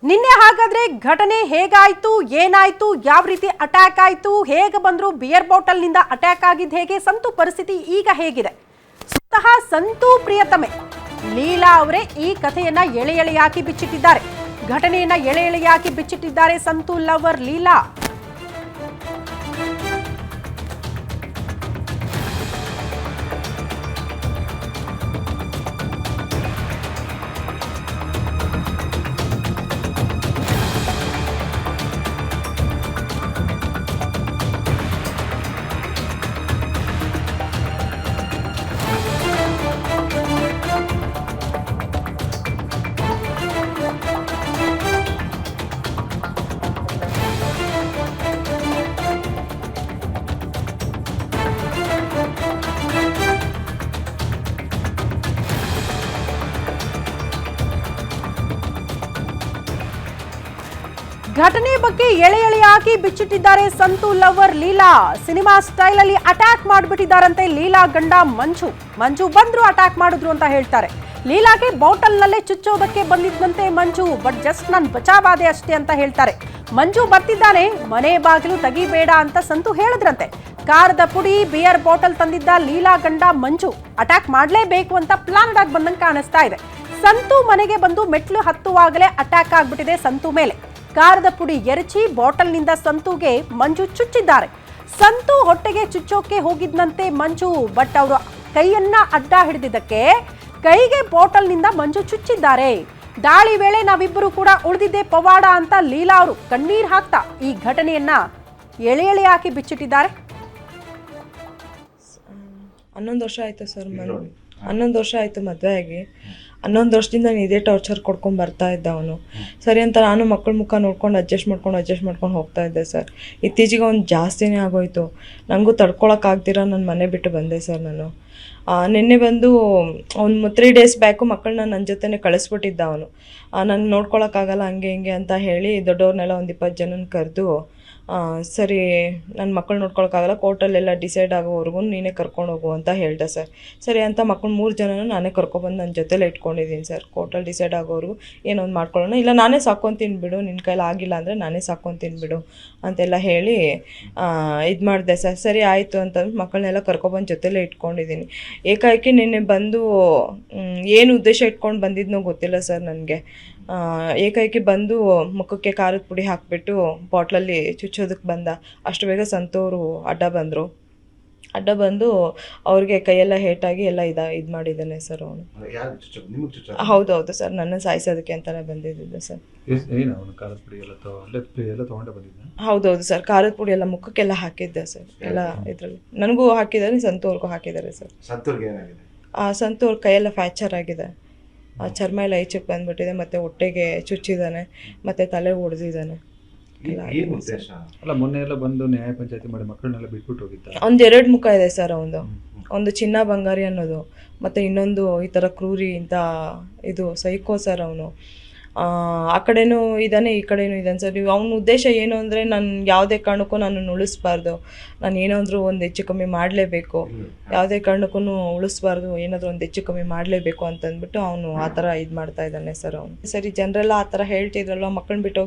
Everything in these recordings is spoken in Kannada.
ನಿನ್ನೆ ಹಾಗಾದ್ರೆ ಘಟನೆ ಹೇಗಾಯ್ತು, ಏನಾಯ್ತು, ಯಾವ ರೀತಿ ಅಟ್ಯಾಕ್ ಆಯ್ತು, ಹೇಗೆ ಬಂದ್ರು, ಬಿಯರ್ ಬಾಟಲ್ ನಿಂದ ಅಟ್ಯಾಕ್ ಆಗಿದ್ದು ಹೇಗೆ, ಸಂತು ಪರಿಸ್ಥಿತಿ ಈಗ ಹೇಗಿದೆ? ಸ್ವತಃ ಸಂತು ಪ್ರಿಯತಮೆ ಲೀಲಾ ಅವರೇ ಈ ಕಥೆಯನ್ನ ಎಳೆ ಎಳೆಯಾಗಿ ಬಿಚ್ಚಿಟ್ಟಿದ್ದಾರೆ. ಘಟನೆಯನ್ನ ಎಳೆ ಎಳೆಯಾಗಿ ಬಿಚ್ಚಿಟ್ಟಿದ್ದಾರೆ ಸಂತು ಲವರ್ ಲೀಲಾ. ಘಟನೆ ಬಗ್ಗೆ ಎಳೆ ಎಳೆಯಾಗಿ ಬಿಚ್ಚಿಟ್ಟಿದ್ದಾರೆ Santhu lover Leela. Cinema style ಅಲ್ಲಿ ಅಟ್ಯಾಕ್ ಮಾಡಿಬಿಟ್ಟಿದ್ದಾರಂತೆ ಲೀಲಾ ಗಂಡ ಮಂಜು ಬಂದ್ರು ಅಟ್ಯಾಕ್ ಮಾಡಿದ್ರು ಅಂತ ಹೇಳ್ತಾರೆ. ಲೀಲಾಗೆ ಬಾಟಲ್ ನಲ್ಲೇ ಚುಚ್ಚೋದಕ್ಕೆ ಬಂದಿದ್ದಂತೆ ಮಂಜು, ಬಟ್ ಜಸ್ಟ್ ನಾನು ಬಚಾವಾದೆ ಅಷ್ಟೇ ಅಂತ ಹೇಳ್ತಾರೆ. ಮಂಜು ಬರ್ತಿದ್ದಾನೆ, ಮನೆ ಬಾಗಿಲು ತೆಗಿಬೇಡ ಅಂತ ಸಂತು ಹೇಳಿದ್ರಂತೆ. ಕಾರದ ಪುಡಿ, ಬಿಯರ್ ಬಾಟಲ್ ತಂದಿದ್ದ ಲೀಲಾ ಗಂಡ ಮಂಜು ಅಟ್ಯಾಕ್ ಮಾಡ್ಲೇಬೇಕು ಅಂತ ಪ್ಲಾನ್ ಆಗಿ ಬಂದಂಗೆ ಕಾಣಿಸ್ತಾ ಇದೆ. ಸಂತು ಮನೆಗೆ ಬಂದು ಮೆಟ್ಲು ಹತ್ತುವಾಗಲೇ ಅಟ್ಯಾಕ್ ಆಗ್ಬಿಟ್ಟಿದೆ ಸಂತು ಮೇಲೆ. ಕಾರದ ಪುಡಿ ಎರಚಿ ಬಾಟಲ್ನಿಂದ ಸಂತುಗೆ ಮಂಜು ಚುಚ್ಚಿದ್ದಾರೆ. ಸಂತು ಹೊಟ್ಟೆಗೆ ಚುಚ್ಚೋಕೆ ಹೋಗಿದ್ದಂತೆ ಮಂಜು, ಬಟ್ ಅವರು ಕೈಯನ್ನ ಅಡ್ಡ ಹಿಡಿದಿದ್ದಕ್ಕೆ ಕೈಗೆ ಬಾಟಲ್ನಿಂದ ಮಂಜು ಚುಚ್ಚಿದ್ದಾರೆ. ದಾಳಿ ವೇಳೆ ನಾವಿಬ್ಬರು ಕೂಡ ಉಳಿದಿದ್ದೆ ಪವಾಡ ಅಂತ ಲೀಲಾ ಅವರು ಕಣ್ಣೀರ್ ಹಾಕ್ತಾ ಈ ಘಟನೆಯನ್ನ ಎಳೆ ಎಳೆಯಾಗಿ ಬಿಚ್ಚಿಟ್ಟಿದ್ದಾರೆ. 11 ವರ್ಷ ಆಯಿತು ಸರ್. 11 ವರ್ಷ ಆಯಿತು ಮದುವೆ ಆಗಿ. 11 ವರ್ಷದಿಂದ ಇದೇ ಟಾರ್ಚರ್ ಕೊಡ್ಕೊಂಡು ಬರ್ತಾ ಇದ್ದ ಅವನು. ಸರಿ ಅಂತ ನಾನು ಮಕ್ಕಳ ಮುಖ ನೋಡ್ಕೊಂಡು ಅಡ್ಜಸ್ಟ್ ಮಾಡ್ಕೊಂಡು ಹೋಗ್ತಾ ಇದ್ದೆ ಸರ್. ಇತ್ತೀಚೆಗೆ ಅವ್ನು ಜಾಸ್ತಿನೇ ಆಗೋಯ್ತು. ನನಗೂ ತಡ್ಕೊಳಕ್ಕಾಗ್ದಿರ ನನ್ನ ಮನೆ ಬಿಟ್ಟು ಬಂದೆ ಸರ್ ನಾನು. ನಿನ್ನೆ ಬಂದು ಒಂದು 3 ಡೇಸ್ ಬ್ಯಾಕು ಮಕ್ಕಳನ್ನ ನನ್ನ ಜೊತೆನೇ ಕಳಿಸ್ಬಿಟ್ಟಿದ್ದ ಅವನು. ನಾನು ನೋಡ್ಕೊಳಕ್ಕಾಗಲ್ಲ ಹಂಗೆ ಹಿಂಗೆ ಅಂತ ಹೇಳಿ ದೊಡ್ಡವ್ರನ್ನೆಲ್ಲ ಒಂದು 20 ಜನನ ಕರೆದು, ಸರಿ ನನ್ನ ಮಕ್ಕಳು ನೋಡ್ಕೊಳಕ್ಕಾಗಲ್ಲ, ಕೋರ್ಟಲ್ಲೆಲ್ಲ ಡಿಸೈಡ್ ಆಗೋವರೆಗೂ ನೀನೇ ಕರ್ಕೊಂಡು ಹೋಗು ಅಂತ ಹೇಳ್ದೆ ಸರ್. ಸರಿ ಅಂತ ಮಕ್ಕಳು 3 ಜನನೂ ನಾನೇ ಕರ್ಕೊಬಂದು ನನ್ನ ಜೊತೆಲೇ ಇಟ್ಕೊಂಡಿದ್ದೀನಿ ಸರ್. ಕೋರ್ಟಲ್ಲಿ ಡಿಸೈಡ್ ಆಗೋವರೆಗೂ ಏನೊಂದು ಮಾಡ್ಕೊಳ್ಳೋಣ, ಇಲ್ಲ ನಾನೇ ಸಾಕ್ಕೊತೀನಿ ಬಿಡು, ನಿನ್ನ ಕೈಲಿ ಆಗಿಲ್ಲ ಅಂದರೆ ನಾನೇ ಸಾಕ್ಕೊತೀನಿ ಬಿಡು ಅಂತೆಲ್ಲ ಹೇಳಿ ಇದು ಮಾಡಿದೆ ಸರ್. ಸರಿ ಆಯಿತು ಅಂತಂದು ಮಕ್ಕಳನ್ನೆಲ್ಲ ಕರ್ಕೊಬಂದು ಜೊತೆಲೇ ಇಟ್ಕೊಂಡಿದ್ದೀನಿ. ಏಕಾಏಕಿ ನಿನ್ನೆ ಬಂದು ಏನು ಉದ್ದೇಶ ಇಟ್ಕೊಂಡು ಬಂದಿದ್ನೋ ಗೊತ್ತಿಲ್ಲ ಸರ್ ನನಗೆ. ಏಕಾಏಕಿ ಬಂದು ಮುಖಕ್ಕೆ ಖಾರದ ಪುಡಿ ಹಾಕಿಬಿಟ್ಟು ಬಾಟ್ಲಲ್ಲಿ ಚುಚ್ಚೋದಕ್ಕೆ ಬಂದ. ಅಷ್ಟು ಬೇಗ ಸಂತೋರು ಅಡ್ಡ ಬಂದು ಅವ್ರಿಗೆ ಕೈಯೆಲ್ಲ ಹೇಟಾಗಿ ಎಲ್ಲ ಇದು ಮಾಡಿದ್ದಾನೆ ಸರ್ ಅವನು. ಹೌದು ಸರ್, ನನ್ನ ಸಾಯಿಸೋದಕ್ಕೆ ಅಂತಲೇ ಬಂದಿದ್ದೆ ಸರ್. ಹೌದು ಸರ್, ಖಾರದ ಪುಡಿ ಎಲ್ಲ ಮುಖಕ್ಕೆಲ್ಲ ಹಾಕಿದ್ದೆ ಸರ್. ಎಲ್ಲ ಇದರಲ್ಲಿ ನನಗೂ ಹಾಕಿದ್ದಾರೆ, ಸಂತೋರ್ಗೂ ಹಾಕಿದ್ದಾರೆ ಸರ್. ಸಂತೋರ್ ಕೈಯೆಲ್ಲ ಫ್ರ್ಯಾಕ್ಚರ್ ಆಗಿದೆ, ಚರ್ಮ ಎಲ್ಲ ಈಚೆಗೆ ಬಂದ್ಬಿಟ್ಟಿದೆ, ಮತ್ತು ಹೊಟ್ಟೆಗೆ ಚುಚ್ಚಿದ್ದಾನೆ, ಮತ್ತು ತಲೆ ಹೊಡೆದಿದ್ದಾನೆ. ಮೊನ್ನೆ ಎಲ್ಲ ಬಂದು ನ್ಯಾಯ ಪಂಚಾಯತಿ ಮಾಡಿ ಮಕ್ಕಳನ್ನೆಲ್ಲ ಬಿಟ್ಬಿಟ್ಟು ಹೋಗಿದ್ದ. ಒಂದು 2 ಮುಖ ಇದೆ ಸರ್ ಅವನು. ಒಂದು ಚಿನ್ನ ಬಂಗಾರಿ ಅನ್ನೋದು, ಮತ್ತು ಇನ್ನೊಂದು ಈ ಥರ ಕ್ರೂರಿ ಇಂಥ ಇದು ಸೈಕೋ ಸರ್ ಅವನು. ಆ ಕಡೆನೂ ಇದ್ದಾನೆ, ಈ ಕಡೆನೂ ಇದ್ದಾನೆ ಸರ್. ಅವನ ಉದ್ದೇಶ ಏನು ಅಂದರೆ, ನಾನು ಯಾವುದೇ ಕಾರಣಕ್ಕೂ ನಾನು ಉಳಿಸ್ಬಾರ್ದು, ನಾನು ಏನಾದರೂ ಒಂದು ಹೆಚ್ಚು ಕಮ್ಮಿ ಮಾಡಲೇಬೇಕು, ಯಾವುದೇ ಕಾರಣಕ್ಕೂ ಉಳಿಸ್ಬಾರ್ದು, ಏನಾದರೂ ಒಂದು ಹೆಚ್ಚು ಕಮ್ಮಿ ಮಾಡಲೇಬೇಕು ಅಂತಂದ್ಬಿಟ್ಟು ಅವನು ಆ ಥರ ಇದು ಮಾಡ್ತಾ ಇದ್ದಾನೆ ಸರ್ ಅವನು. ಸರಿ, ಜನರೆಲ್ಲ ಆ ಥರ ಹೇಳ್ತಿದ್ರಲ್ಲ, ಮಕ್ಕಳನ್ನ ಬಿಟ್ಟು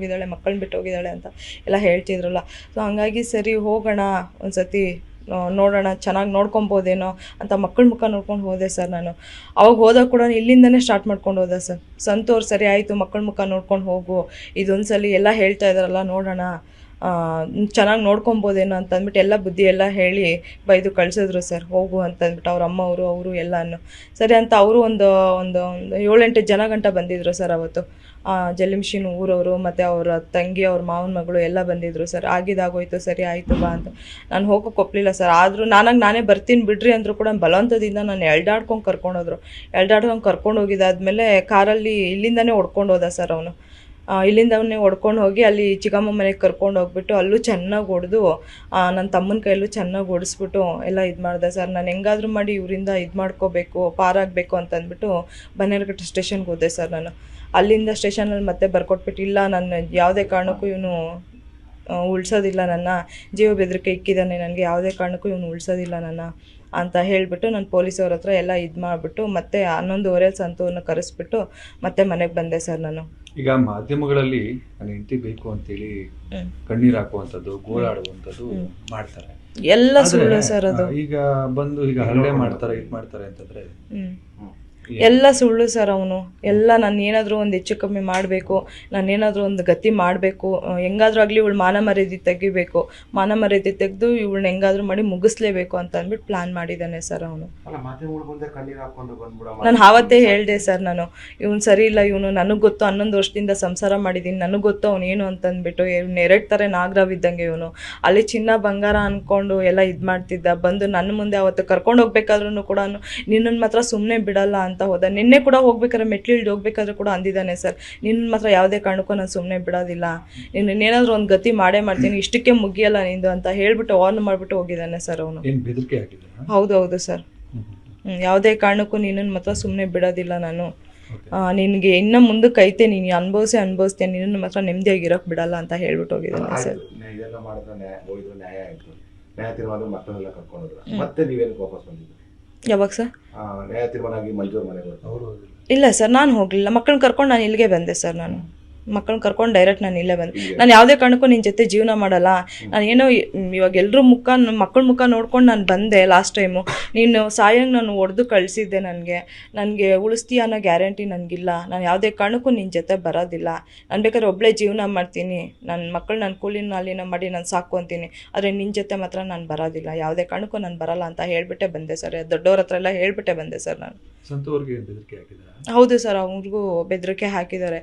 ಹೋಗಿದ್ದಾಳೆ ಅಂತ ಎಲ್ಲ ಹೇಳ್ತಿದ್ರಲ್ಲ. ಸೊ ಹಂಗಾಗಿ ಸರಿ ಹೋಗೋಣ ಒಂದು ಸತಿ ನೋಡೋಣ, ಚೆನ್ನಾಗಿ ನೋಡ್ಕೊಬೋದೇನೋ ಅಂತ ಮಕ್ಕಳ ಮುಖ ನೋಡ್ಕೊಂಡು ಹೋದೆ ಸರ್ ನಾನು. ಅವಾಗ ಹೋದಾಗ ಕೂಡ ಇಲ್ಲಿಂದನೇ ಸ್ಟಾರ್ಟ್ ಮಾಡ್ಕೊಂಡು ಹೋದೆ ಸರ್. ಸಂತೋರ್ ಸರಿ ಆಯಿತು, ಮಕ್ಕಳ ಮುಖ ನೋಡ್ಕೊಂಡು ಹೋಗು, ಇದೊಂದ್ಸಲಿ ಎಲ್ಲ ಹೇಳ್ತಾ ಇದ್ದಾರಲ್ಲ ನೋಡೋಣ, ಚೆನ್ನಾಗಿ ನೋಡ್ಕೊಬೋದೇನೋ ಅಂತಂದ್ಬಿಟ್ಟು ಎಲ್ಲ ಬುದ್ಧಿ ಎಲ್ಲ ಹೇಳಿ ಬೈದು ಕಳಿಸಿದ್ರು ಸರ್. ಹೋಗು ಅಂತಂದ್ಬಿಟ್ಟು ಅವ್ರ ಅಮ್ಮ ಅವರು ಎಲ್ಲನೂ ಸರಿ ಅಂತ ಅವರು ಒಂದು 7-8 ಜನ ಗಂಟ ಬಂದಿದ್ರು ಸರ್ ಅವತ್ತು. ಜಲ್ಲಿಮಿಷಿನ್ ಊರವರು ಮತ್ತು ಅವರ ತಂಗಿ, ಅವ್ರ ಮಾವನ ಮಗಳು ಎಲ್ಲ ಬಂದಿದ್ರು ಸರ್. ಆಗಿದ್ದಾಗೋಯ್ತು, ಸರಿ ಆಯಿತು ಬಾ ಅಂತ ನಾನು ಹೋಗೋಕೆ ಒಪ್ಪಲಿಲ್ಲ ಸರ್. ಆದರೂ ನಾನೇ ಬರ್ತೀನಿ ಬಿಡ್ರಿ ಅಂದರೂ ಕೂಡ ಬಲವಂತದಿಂದ ನಾನು ಎಳ್ದಾಡ್ಕೊಂಡು ಕರ್ಕೊಂಡು ಹೋಗಿದ್ದಾದ್ಮೇಲೆ ಕಾರಲ್ಲಿ ಇಲ್ಲಿಂದನೇ ಹೊಡ್ಕೊಂಡು ಹೋದ ಸರ್ ಅವನು. ಇಲ್ಲಿಂದವನ್ನೇ ಹೊಡ್ಕೊಂಡು ಹೋಗಿ ಅಲ್ಲಿ ಚಿಕ್ಕಮ್ಮ ಮನೆಗೆ ಕರ್ಕೊಂಡು ಹೋಗ್ಬಿಟ್ಟು ಅಲ್ಲೂ ಚೆನ್ನಾಗಿ ಹೊಡೆದು ನನ್ನ ತಮ್ಮನ ಕೈಯಲ್ಲೂ ಚೆನ್ನಾಗಿ ಹೊಡೆಸ್ಬಿಟ್ಟು ಎಲ್ಲ ಇದು ಮಾಡಿದೆ ಸರ್. ನಾನು ಹೆಂಗಾದ್ರೂ ಮಾಡಿ ಇವರಿಂದ ಇದು ಮಾಡ್ಕೋಬೇಕು, ಪಾರಾಗಬೇಕು ಅಂತಂದ್ಬಿಟ್ಟು ಬನ್ನೇರುಘಟ್ಟ ಸ್ಟೇಷನ್ಗೆ ಹೋದೆ ಸರ್ ನಾನು. ಅಲ್ಲಿಂದ ಸ್ಟೇಷನಲ್ಲಿ ಮತ್ತೆ ಬರ್ಕೊಟ್ಬಿಟ್ಟು, ಇಲ್ಲ ನಾನು ಯಾವುದೇ ಕಾರಣಕ್ಕೂ ಇವನು ಉಳಿಸೋದಿಲ್ಲ, ನನ್ನ ಜೀವ ಬೆದರಿಕೆ ಇಕ್ಕಿದ್ದಾನೆ, ನನಗೆ ಯಾವುದೇ ಕಾರಣಕ್ಕೂ ಇವನು ಉಳಿಸೋದಿಲ್ಲ ನನ್ನ ಅಂತ ಹೇಳಿಬಿಟ್ಟು ನಾನು ಪೊಲೀಸವ್ರ ಹತ್ರ ಎಲ್ಲ ಇದು ಮಾಡಿಬಿಟ್ಟು ಮತ್ತೆ 11:30 ಸಂತೂರ್ನ ಕರೆಸ್ಬಿಟ್ಟು ಮತ್ತೆ ಮನೆಗೆ ಬಂದೆ ಸರ್ ನಾನು. ಈಗ ಮಾಧ್ಯಮಗಳಲ್ಲಿ ನನ್ನ ಹೆಂಡತಿ ಬೇಕು ಅಂತೇಳಿ ಕಣ್ಣೀರ್ ಹಾಕುವಂಥದ್ದು, ಗೋಳಾಡುವಂಥದ್ದು ಮಾಡ್ತಾರೆ. ಎಲ್ಲ ಆದ್ರೆ, ಸುಳ್ಳು ಸರ್ ಅದು. ಈಗ ಬಂದು ಈಗ ಹಲ್ಲೆ ಮಾಡ್ತಾರೆ, ಇದು ಮಾಡ್ತಾರೆ ಅಂತಂದ್ರೆ ಎಲ್ಲ ಸುಳ್ಳು ಸರ್ ಅವನು. ಎಲ್ಲ ನಾನು ಏನಾದರೂ ಒಂದು ಹೆಚ್ಚು ಕಮ್ಮಿ ಮಾಡಬೇಕು, ನಾನು ಏನಾದರೂ ಒಂದು ಗತಿ ಮಾಡಬೇಕು, ಹೆಂಗಾದ್ರೂ ಆಗಲಿ ಇವಳು ಮಾನ ಮರ್ಯಾದೆ ತೆಗಿಬೇಕು, ಮಾನ ಮರ್ಯಾದೆ ತೆಗೆದು ಇವಳನ್ನ ಹೆಂಗಾದ್ರೂ ಮಾಡಿ ಮುಗಿಸ್ಲೇಬೇಕು ಅಂತ ಅಂದ್ಬಿಟ್ಟು ಪ್ಲಾನ್ ಮಾಡಿದ್ದಾನೆ ಸರ್ ಅವನು. ನಾನು ಆವತ್ತೇ ಹೇಳಿದೆ ಸರ್, ನಾನು ಇವನು ಸರಿ ಇಲ್ಲ, ಇವನು ನನಗೆ ಗೊತ್ತು 11 ವರ್ಷದಿಂದ ಸಂಸಾರ ಮಾಡಿದ್ದೀನಿ, ನನಗೆ ಗೊತ್ತು ಅವನು ಏನು ಅಂತಂದ್ಬಿಟ್ಟು ಇವ್ನು 2 ಥರ ನಾಗರಾವಿದ್ದಂಗೆ ಇವನು. ಅಲ್ಲಿ ಚಿನ್ನ ಬಂಗಾರ ಅಂದ್ಕೊಂಡು ಎಲ್ಲ ಇದು ಮಾಡ್ತಿದ್ದ. ಬಂದು ನನ್ನ ಮುಂದೆ ಅವತ್ತು ಕರ್ಕೊಂಡು ಹೋಗ್ಬೇಕಾದ್ರೂ ಕೂಡ ನಿನ್ನನ್ನು ಮಾತ್ರ ಸುಮ್ಮನೆ ಬಿಡಲ್ಲ ಅಂತ ಹೋದ. ನಿನ್ನೆ ಕೂಡ ಹೋಗ್ಬೇಕಾದ್ರೆ ಮೆಟ್ಲಿಳ್ದು ಹೋಗ್ಬೇಕಾದ್ರೆ ಕೂಡ ಅಂದಿದ್ದಾನೆ ಸರ್, ನಿನ್ನ ಮಾತ್ರ ಯಾವುದೇ ಕಾರಣಕ್ಕೂ ನಾನು ಸುಮ್ಮನೆ ಬಿಡೋದಿಲ್ಲ, ಏನಾದರೂ ಒಂದು ಗತಿ ಮಾಡೇ ಮಾಡ್ತೀನಿ, ಇಷ್ಟಕ್ಕೆ ಮುಗಿಯಲ್ಲ ನಿಂದು ಅಂತ ಹೇಳ್ಬಿಟ್ಟು ವಾರ್ನ್ ಮಾಡಿಬಿಟ್ಟು ಹೋಗಿದ್ದಾನೆ ಸರ್ ಅವನು. ಬೆದರಿಕೆ ಹಾಕಿದ್ದಾರೆ. ಹೌದು ಸರ್. ಯಾವುದೇ ಕಾರಣಕ್ಕೂ ನಿನ್ನನ್ನು ಮಾತ್ರ ಸುಮ್ಮನೆ ಬಿಡೋದಿಲ್ಲ ನಾನು, ನಿನಗೆ ಇನ್ನು ಮುಂದಕ್ಕೆ ಐತೆ, ನೀನು ಅನುಭವಿಸ್ತೇನೆ, ನಿನ್ನನ್ನು ಮಾತ್ರ ನೆಮ್ಮದಿಯಾಗಿರೋಕೆ ಬಿಡಲ್ಲ ಅಂತ ಹೇಳ್ಬಿಟ್ಟು ಹೋಗಿದ್ದಾನೆ ಸರ್. ಇದೆಲ್ಲ ಮಾಡಿದ್ರೆ ನ್ಯಾಯ ಆಯಿತು, ನ್ಯಾಯ ತೀರ್ಮಾನ ಮಕ್ಕಳನ್ನೆಲ್ಲ ಕರ್ಕೊಂಡ್ರು. ಮತ್ತೆ ನೀವೇನು ವಾಪಸ್ ಬಂದಿದ್ದು? ಯಾವಾಗ ಸರ್ ನ್ಯಾಯ ತೀರ್ಮಾನ ಆಗಿ ಮಂಜೂರು ಮನೆಗೆ ಅವರು? ಇಲ್ಲ ಸರ್, ನಾನು ಹೋಗಲಿಲ್ಲ. ಮಕ್ಕಳನ್ನ ಕರ್ಕೊಂಡು ನಾನು ಇಲ್ಲಿಗೆ ಬಂದೆ ಸರ್. ನಾನು ಮಕ್ಕಳನ್ನ ಕರ್ಕೊಂಡು ಡೈರೆಕ್ಟ್ ನಾನು ಇಲ್ಲೇ ಬಂದೆ. ನಾನು ಯಾವುದೇ ಕಾರಣಕ್ಕೂ ನಿನ್ನ ಜೊತೆ ಜೀವನ ಮಾಡಲ್ಲ, ನಾನು ಏನೋ ಇವಾಗ ಎಲ್ಲರೂ ಮಕ್ಕಳ ಮುಖ ನೋಡ್ಕೊಂಡು ನಾನು ಬಂದೆ. ಲಾಸ್ಟ್ ಟೈಮು ನೀನು ಸಾಯಂಗೆ ನಾನು ಹೊಡೆದು ಕಳಿಸಿದ್ದೆ, ನನಗೆ ಉಳಿಸ್ತೀಯ ಅನ್ನೋ ಗ್ಯಾರಂಟಿ ನನಗಿಲ್ಲ. ನಾನು ಯಾವುದೇ ಕಾರಣಕ್ಕೂ ನಿನ್ನ ಜೊತೆ ಬರೋದಿಲ್ಲ. ನಾನು ಬೇಕಾದ್ರೆ ಒಬ್ಬಳೇ ಜೀವನ ಮಾಡ್ತೀನಿ, ನನ್ನ ಮಕ್ಕಳು ನಾನು ಕೂಲಿನ ಅಲ್ಲಿನ ಮಾಡಿ ನಾನು ಸಾಕೊಂತೀನಿ, ಆದರೆ ನಿನ್ನ ಜೊತೆ ಮಾತ್ರ ನಾನು ಬರೋದಿಲ್ಲ, ಯಾವುದೇ ಕಾರಣಕ್ಕೂ ನಾನು ಬರಲ್ಲ ಅಂತ ಹೇಳಿಬಿಟ್ಟೆ ಬಂದೆ ಸರ್. ದೊಡ್ಡವ್ರ ಹತ್ರ ಎಲ್ಲ ಹೇಳ್ಬಿಟ್ಟೆ ಬಂದೆ ಸರ್ ನಾನು. ಸಂತೂರ್ಗೆ ಬೆದರಿಕೆ ಹಾಕಿದ್ದಾರೆ? ಹೌದು ಸರ್, ಅವ್ರಿಗೂ ಬೆದರಿಕೆ ಹಾಕಿದ್ದಾರೆ.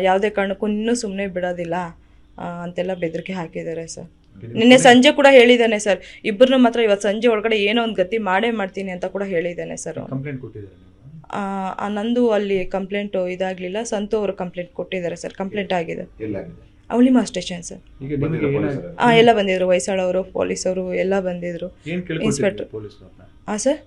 ಯಾವುದೇ ಕಾರಣಕ್ಕೂ ಇನ್ನೂ ಸುಮ್ಮನೆ ಬಿಡೋದಿಲ್ಲ ಅಂತೆಲ್ಲ ಬೆದರಿಕೆ ಹಾಕಿದ್ದಾರೆ ಸರ್. ನಿನ್ನೆ ಸಂಜೆ ಕೂಡ ಹೇಳಿದ್ದಾನೆ ಸರ್, ಇಬ್ಬರನ್ನ ಮಾತ್ರ ಇವತ್ತು ಸಂಜೆ ಒಳಗಡೆ ಏನೋ ಒಂದು ಗತಿ ಮಾಡೇ ಮಾಡ್ತೀನಿ ಅಂತ ಕೂಡ ಹೇಳಿದ್ದಾನೆ ಸರ್. ಕಂಪ್ಲೇಂಟ್ ಕೊಟ್ಟಿದ್ದಾರೆ? ನಂದು ಅಲ್ಲಿ ಕಂಪ್ಲೇಂಟು ಇದಾಗಲಿಲ್ಲ, ಸಂತು ಅವರು ಕಂಪ್ಲೇಂಟ್ ಕೊಟ್ಟಿದ್ದಾರೆ ಸರ್. ಕಂಪ್ಲೇಂಟ್ ಆಗಿದೆ ಎಲ್ಲಾಗಿದೆ? ಅವಳಿಮಾ ಸ್ಟೇಷನ್ ಸರ್. ಎಲ್ಲ ಬಂದಿದ್ರು, ಹೊಯ್ಸಳವರು, ಪೊಲೀಸವರು ಎಲ್ಲ ಬಂದಿದ್ರು, ಇನ್ಸ್ಪೆಕ್ಟರ್. ಹಾಂ ಸರ್.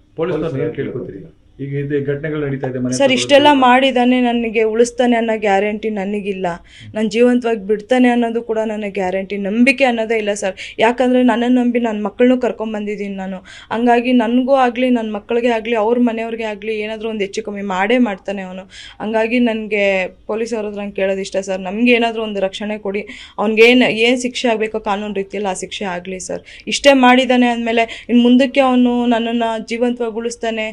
ಈಗ ಇದು ಘಟನೆಗಳು ನಡೀತಾ ಇದೆ ಸರ್, ಇಷ್ಟೆಲ್ಲ ಮಾಡಿದ್ದಾನೆ, ನನಗೆ ಉಳಿಸ್ತಾನೆ ಅನ್ನೋ ಗ್ಯಾರಂಟಿ ನನಗಿಲ್ಲ, ನಾನು ಜೀವಂತವಾಗಿ ಬಿಡ್ತಾನೆ ಅನ್ನೋದು ಕೂಡ ನನಗೆ ಗ್ಯಾರಂಟಿ, ನಂಬಿಕೆ ಅನ್ನೋದೇ ಇಲ್ಲ ಸರ್. ಯಾಕಂದರೆ ನನ್ನನ್ನು ನಂಬಿ ನನ್ನ ಮಕ್ಕಳನ್ನೂ ಕರ್ಕೊಂಬಂದಿದ್ದೀನಿ ನಾನು. ಹಂಗಾಗಿ ನನಗೂ ಆಗಲಿ ನನ್ನ ಮಕ್ಕಳಿಗೆ ಆಗಲಿ ಅವ್ರ ಮನೆಯವ್ರಿಗೆ ಆಗಲಿ ಏನಾದರೂ ಒಂದು ಹೆಚ್ಚು ಕಮ್ಮಿ ಮಾಡೇ ಮಾಡ್ತಾನೆ ಅವನು. ಹಂಗಾಗಿ ನನಗೆ ಪೊಲೀಸವ್ರ ಹತ್ರ ನಂಗೆ ಕೇಳೋದು ಇಷ್ಟ ಸರ್, ನಮ್ಗೆ ಏನಾದರೂ ಒಂದು ರಕ್ಷಣೆ ಕೊಡಿ, ಅವ್ನಿಗೆ ಏನು ಶಿಕ್ಷೆ ಆಗಬೇಕೋ ಕಾನೂನು ರೀತಿಯಲ್ಲಿ ಆ ಶಿಕ್ಷೆ ಆಗಲಿ ಸರ್. ಇಷ್ಟೇ ಮಾಡಿದ್ದಾನೆ ಅಂದಮೇಲೆ ಇನ್ನು ಮುಂದಕ್ಕೆ ಅವನು ನನ್ನನ್ನು ಜೀವಂತವಾಗಿ ಉಳಿಸ್ತಾನೆ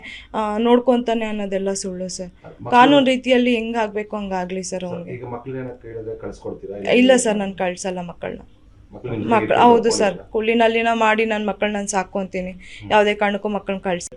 ನೋಡ್ಕೊತಾನೆ ಅನ್ನೋದೆಲ್ಲ ಸುಳ್ಳು ಸರ್. ಕಾನೂನು ರೀತಿಯಲ್ಲಿ ಹೆಂಗಾಗಬೇಕು ಹಂಗಾಗಲಿ ಸರ್ ಅವ್ನಿಗೆ. ಇಲ್ಲ ಸರ್, ನಾನು ಕಳ್ಸಲ್ಲ ಮಕ್ಕಳನ್ನ. ಹೌದು ಸರ್, ಕೂಲಿನಲ್ಲಿನ ಮಾಡಿ ನನ್ನ ಮಕ್ಕಳನ್ನ ನಾನು ಸಾಕೊಂತೀನಿ, ಯಾವುದೇ ಕಾರಣಕ್ಕೂ ಮಕ್ಕಳನ್ನ ಕಳ್ಸಿ